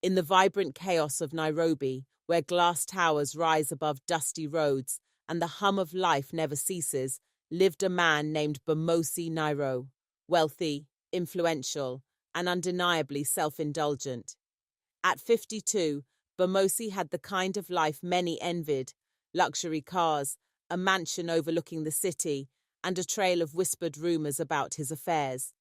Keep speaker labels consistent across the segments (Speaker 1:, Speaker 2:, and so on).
Speaker 1: In the vibrant chaos of Nairobi, where glass towers rise above dusty roads and the hum of life never ceases, lived a man named Bamosi Nairo, wealthy, influential, and undeniably self-indulgent. At 52, Bamosi had the kind of life many envied: luxury cars, a mansion overlooking the city, and a trail of whispered rumors about his affairs.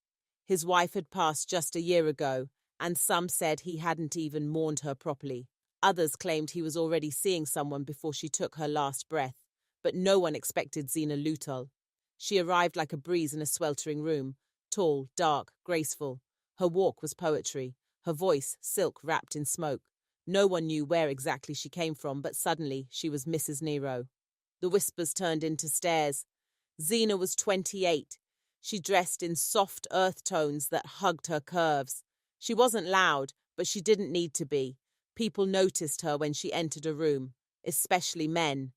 Speaker 1: His wife had passed just a year ago, and some said he hadn't even mourned her properly. Others claimed he was already seeing someone before she took her last breath, but no one expected Zina Lutol. She arrived like a breeze in a sweltering room, tall, dark, graceful. Her walk was poetry, her voice silk wrapped in smoke. No one knew where exactly she came from, but suddenly she was Mrs. Nero. The whispers turned into stares. Zina was 28. She dressed in soft earth tones that hugged her curves. She wasn't loud, but she didn't need to be. People noticed her when she entered a room, especially men.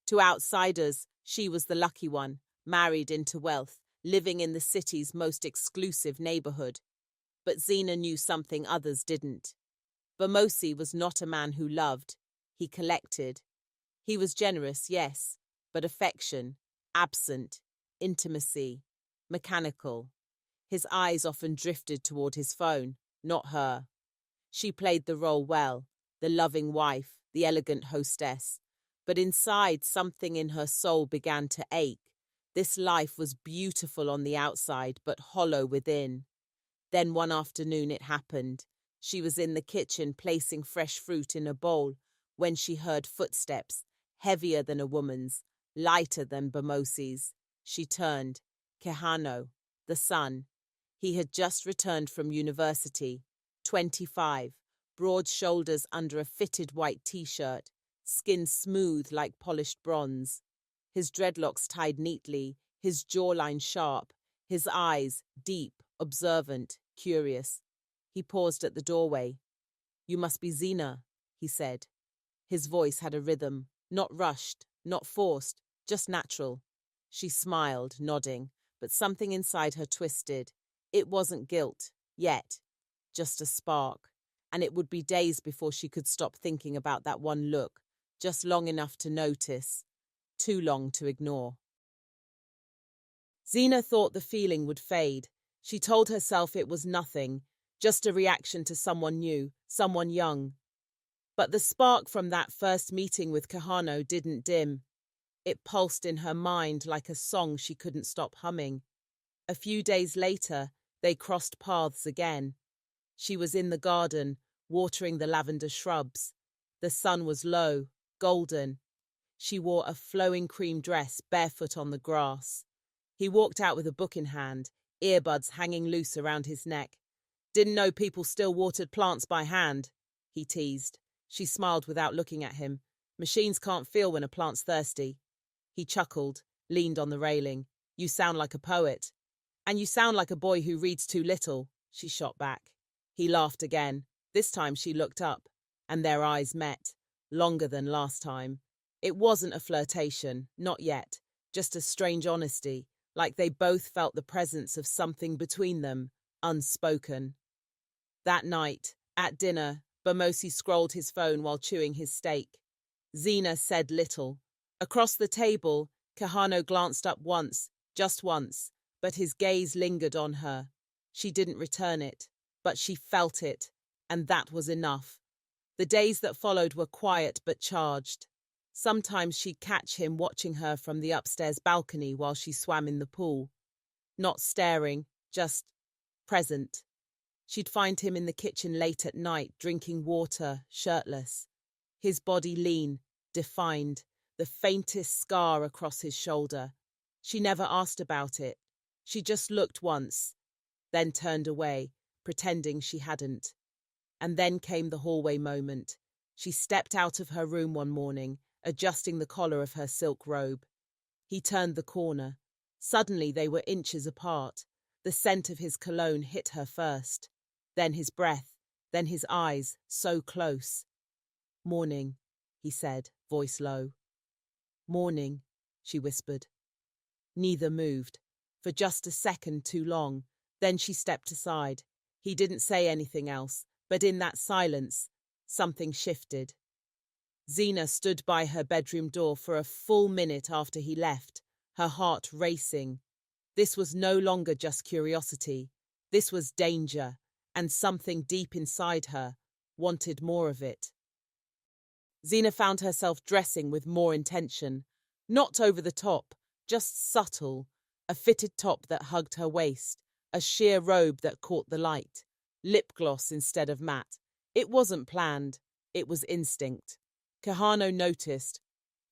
Speaker 1: To outsiders, she was the lucky one, married into wealth, living in the city's most exclusive neighborhood. But Zina knew something others didn't. Bamosi was not a man who loved. He collected. He was generous, yes, but affection, absent, intimacy, mechanical. His eyes often drifted toward his phone, not her. She played the role well, the loving wife, the elegant hostess. But inside, something in her soul began to ache. This life was beautiful on the outside, but hollow within. Then one afternoon it happened. She was in the kitchen placing fresh fruit in a bowl when she heard footsteps, heavier than a woman's, lighter than Bamosi's. She turned. Kehano, the son. He had just returned from university, 25, broad shoulders under a fitted white t-shirt, skin smooth like polished bronze. His dreadlocks tied neatly, his jawline sharp, his eyes deep, observant, curious. He paused at the doorway. "You must be Zina," he said. His voice had a rhythm, not rushed, not forced, just natural. She smiled, nodding, but something inside her twisted. It wasn't guilt, yet, just a spark. And it would be days before she could stop thinking about that one look, just long enough to notice, too long to ignore. Zina thought the feeling would fade. She told herself it was nothing, just a reaction to someone new, someone young. But the spark from that first meeting with Kahano didn't dim. It pulsed in her mind like a song she couldn't stop humming. A few days later, they crossed paths again. She was in the garden, watering the lavender shrubs. The sun was low, golden. She wore a flowing cream dress, barefoot on the grass. He walked out with a book in hand, earbuds hanging loose around his neck. "Didn't know people still watered plants by hand," he teased. She smiled without looking at him. "Machines can't feel when a plant's thirsty." He chuckled, leaned on the railing. "You sound like a poet." "And you sound like a boy who reads too little," she shot back. He laughed again. This time she looked up, and their eyes met, longer than last time. It wasn't a flirtation, not yet, just a strange honesty, like they both felt the presence of something between them, unspoken. That night, at dinner, Bamosi scrolled his phone while chewing his steak. Zina said little. Across the table, Kahano glanced up once, just once, but his gaze lingered on her. She didn't return it, but she felt it, and that was enough. The days that followed were quiet but charged. Sometimes she'd catch him watching her from the upstairs balcony while she swam in the pool. Not staring, just present. She'd find him in the kitchen late at night, drinking water, shirtless. His body lean, defined, the faintest scar across his shoulder. She never asked about it. She just looked once, then turned away, pretending she hadn't. And then came the hallway moment. She stepped out of her room one morning, adjusting the collar of her silk robe. He turned the corner. Suddenly they were inches apart. The scent of his cologne hit her first. Then his breath, then his eyes, so close. "Morning," he said, voice low. "Morning," she whispered. Neither moved. For just a second too long. Then she stepped aside. He didn't say anything else, but in that silence, Something shifted. Zena stood by her bedroom door for a full minute after he left, her heart racing. This was no longer just curiosity. This was danger, and something deep inside her wanted more of it. Zena found herself dressing with more intention, not over the top, just subtle, a fitted top that hugged her waist, a sheer robe that caught the light, lip gloss instead of matte. It wasn't planned, it was instinct. Kahano noticed.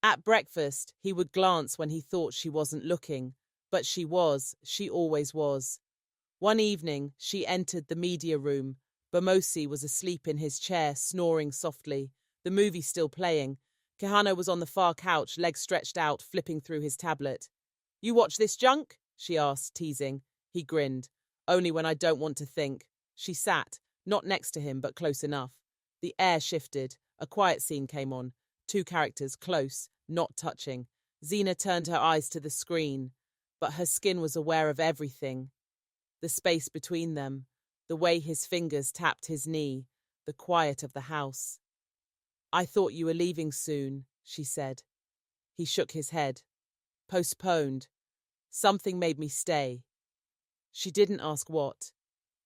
Speaker 1: At breakfast, he would glance when he thought she wasn't looking, but she was, she always was. One evening, she entered the media room. Bamosi was asleep in his chair, snoring softly, the movie still playing. Kahano was on the far couch, legs stretched out, flipping through his tablet. "You watch this junk?" she asked, teasing. He grinned. "Only when I don't want to think." She sat, not next to him, but close enough. The air shifted. A quiet scene came on. Two characters, close, not touching. Zena turned her eyes to the screen, but her skin was aware of everything. The space between them, the way his fingers tapped his knee, the quiet of the house. "I thought you were leaving soon," she said. He shook his head. "Postponed. Something made me stay." She didn't ask what.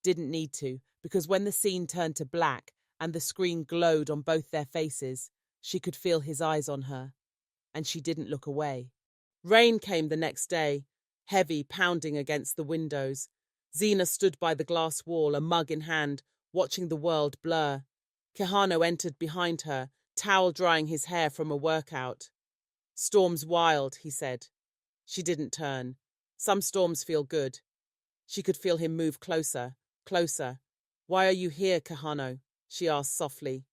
Speaker 1: Didn't need to, because when the scene turned to black and the screen glowed on both their faces, she could feel his eyes on her, and she didn't look away. Rain came the next day, heavy, pounding against the windows. Zena stood by the glass wall, a mug in hand, watching the world blur. Kahano entered behind her, towel drying his hair from a workout. "Storm's wild," he said. She didn't turn. Some storms feel good. She could feel him move closer, closer. "Why are you here, Kahano?" she asked softly.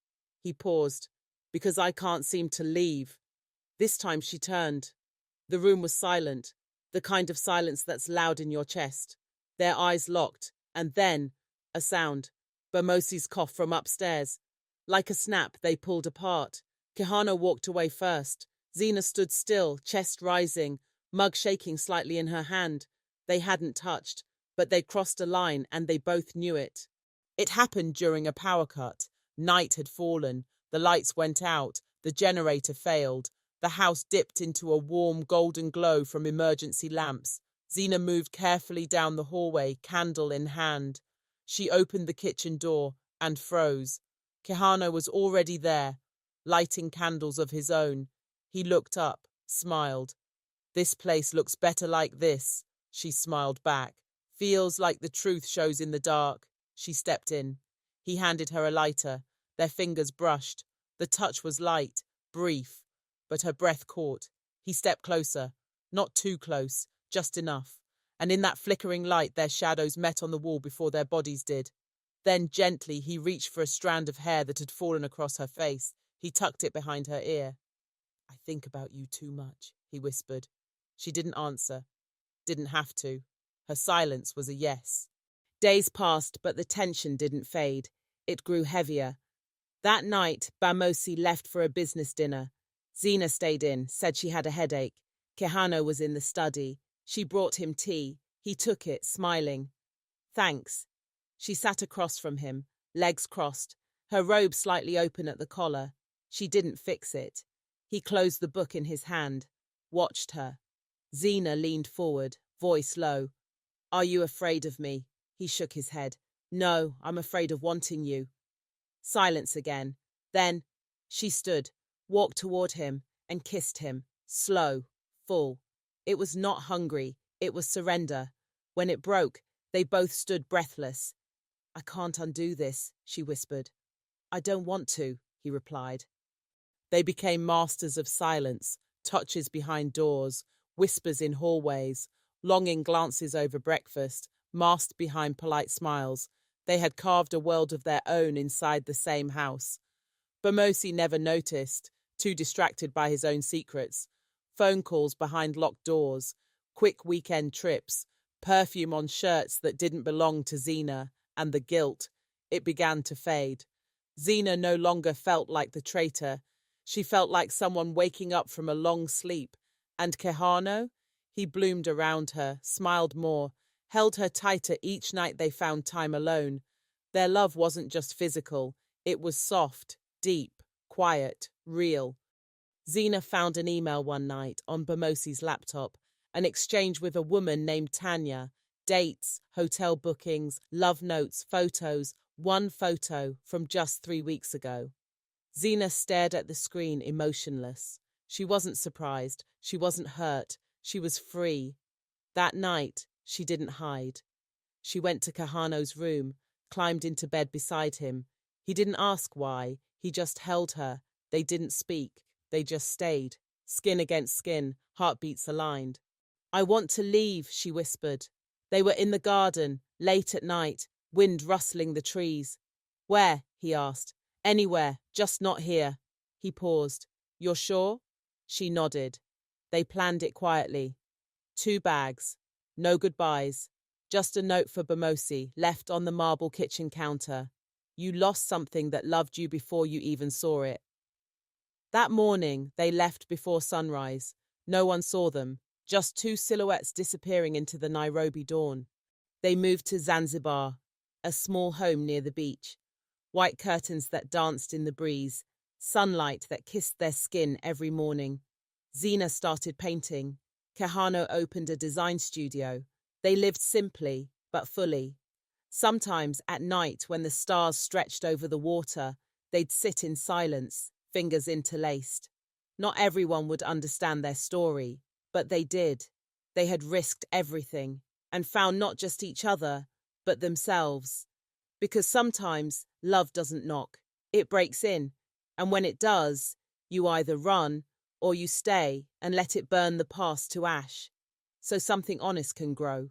Speaker 1: He paused. "Because I can't seem to leave." This time she turned. The room was silent, the kind of silence that's loud in your chest. Their eyes locked, and then a sound. Bamosi's cough from upstairs. Like a snap, they pulled apart. Kahano walked away first. Zena stood still, chest rising, mug shaking slightly in her hand. They hadn't touched, but they'd crossed a line, and they both knew it. It happened during a power cut. Night had fallen. The lights went out. The generator failed. The house dipped into a warm golden glow from emergency lamps. Zena moved carefully down the hallway, candle in hand. She opened the kitchen door and froze. Kahano was already there, lighting candles of his own. He looked up, smiled. "This place looks better like this," she smiled back. "Feels like the truth shows in the dark." She stepped in. He handed her a lighter. Their fingers brushed. The touch was light, brief, but her breath caught. He stepped closer, not too close, just enough. And in that flickering light, their shadows met on the wall before their bodies did. Then, gently, he reached for a strand of hair that had fallen across her face. He tucked it behind her ear. "I think about you too much," he whispered. She didn't answer. Didn't have to. Her silence was a yes. Days passed, but the tension didn't fade. It grew heavier. That night, Bamosi left for a business dinner. Zena stayed in, said she had a headache. Kahano was in the study. She brought him tea. He took it, smiling. "Thanks." She sat across from him, legs crossed, her robe slightly open at the collar. She didn't fix it. He closed the book in his hand, watched her. Zena leaned forward, voice low. "Are you afraid of me?" He shook his head. "No, I'm afraid of wanting you." Silence again. Then she stood, walked toward him, and kissed him, slow, full. It was not hungry, it was surrender. When it broke, they both stood breathless. "I can't undo this," she whispered. "I don't want to," he replied. They became masters of silence, touches behind doors, whispers in hallways, longing glances over breakfast, masked behind polite smiles. They had carved a world of their own inside the same house. Bamosi never noticed, too distracted by his own secrets. Phone calls behind locked doors, quick weekend trips, perfume on shirts that didn't belong to Zena, and the guilt. It began to fade. Zena no longer felt like the traitor. She felt like someone waking up from a long sleep. And Kahano? He bloomed around her, smiled more, held her tighter each night they found time alone. Their love wasn't just physical, it was soft, Deep, quiet, real. Zena found an email one night on Bamosi's laptop, an exchange with a woman named Tanya. Dates, hotel bookings, love notes, photos, one photo from just 3 weeks ago. Zena stared at the screen, emotionless. She wasn't surprised. She wasn't hurt. She was free. That night, she didn't hide. She went to Kahano's room, climbed into bed beside him. He didn't ask why. He just held her. They didn't speak. They just stayed, skin against skin, heartbeats aligned. "I want to leave," she whispered. They were in the garden, late at night, wind rustling the trees. "Where?" he asked. "Anywhere, just not here." He paused. "You're sure?" She nodded. They planned it quietly. 2 bags. No goodbyes. Just a note for Bamosi, left on the marble kitchen counter. "You lost something that loved you before you even saw it." That morning, they left before sunrise. No one saw them, just 2 silhouettes disappearing into the Nairobi dawn. They moved to Zanzibar, a small home near the beach. White curtains that danced in the breeze, sunlight that kissed their skin every morning. Zena started painting. Kahano opened a design studio. They lived simply, but fully. Sometimes at night, when the stars stretched over the water, they'd sit in silence, fingers interlaced. Not everyone would understand their story, but they did. They had risked everything and found not just each other, but themselves. Because sometimes love doesn't knock, it breaks in. And when it does, you either run or you stay and let it burn the past to ash, so something honest can grow.